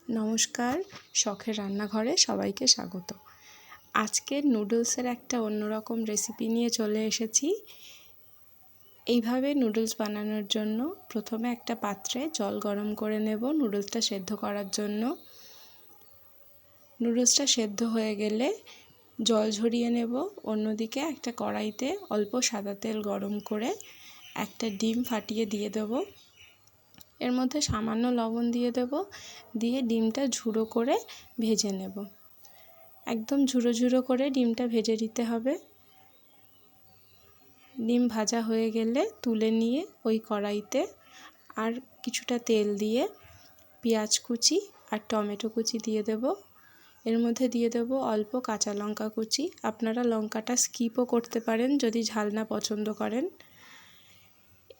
নমস্কার, শখের রান্নাঘরে সবাইকে স্বাগত। আজকে নুডলসের একটা অন্যরকম রেসিপি নিয়ে চলে এসেছি। এইভাবে নুডলস বানানোর জন্য প্রথমে একটা পাত্রে জল গরম করে নেব নুডলসটা সেদ্ধ করার জন্য। নুডলসটা সেদ্ধ হয়ে গেলে জল ঝরিয়ে নেব। অন্যদিকে একটা কড়াইতে অল্প সাদা তেল গরম করে একটা ডিম ফাটিয়ে দিয়ে দেব। এর মধ্যে সামান্য লবণ দিয়ে দেব, দিয়ে ডিমটা ঝুড়ো করে ভেজে নেব। একদম ঝুড়ো ঝুড়ো করে ডিমটা ভেজে নিতে হবে। ডিম ভাজা হয়ে গেলে তুলে নিয়ে ওই কড়াইতে আর কিছুটা তেল দিয়ে পেঁয়াজ কুচি আর টমেটো কুচি দিয়ে দেব। এর মধ্যে দিয়ে দেব অল্প কাঁচা লঙ্কা কুচি। আপনারা লঙ্কাটা স্কিপও করতে পারেন যদি ঝাল না পছন্দ করেন।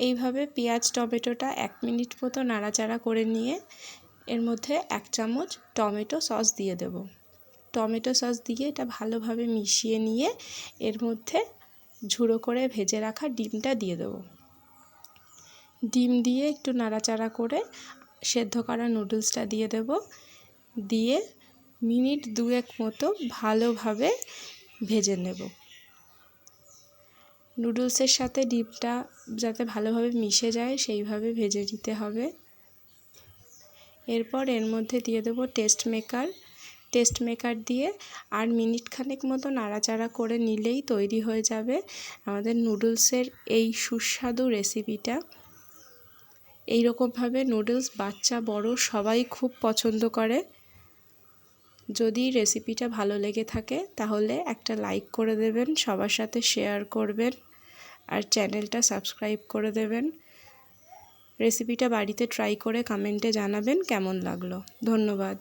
এইভাবে পেঁয়াজ টমেটোটা 1 মিনিট মতো নাড়াচাড়া করে নিয়ে এর মধ্যে 1 চামচ টমেটো সস দিয়ে দেব। টমেটো সস দিয়ে এটা ভালোভাবে মিশিয়ে নিয়ে এর মধ্যে ঝুড়ো করে ভেজে রাখা ডিমটা দিয়ে দেব। ডিম দিয়ে একটু নাড়াচাড়া করে সেদ্ধ করা নুডলসটা দিয়ে দেব। দিয়ে মিনিট 2 মতো ভালোভাবে ভেজে নেব। নুডলসের সাথে ডিমটা যাতে ভালোভাবে মিশে যায় সেইভাবে ভেজে নিতে হবে। এরপর এর মধ্যে দিয়ে দেব টেস্ট মেকার দিয়ে আর মিনিট খানেক মতো নাড়াচাড়া করে নিলেই তৈরি হয়ে যাবে আমাদের নুডলসের এই সুস্বাদু রেসিপিটা। এই রকমভাবে নুডলস বাচ্চা বড় সবাই খুব পছন্দ করে। যদি রেসিপিটা ভালো লেগে থাকে তাহলে একটা লাইক করে দেবেন, সবার সাথে শেয়ার করবেন আর চ্যানেলটা সাবস্ক্রাইব করে দেবেন। রেসিপিটা বাড়িতে ট্রাই করে কমেন্টে জানাবেন কেমন লাগলো। ধন্যবাদ।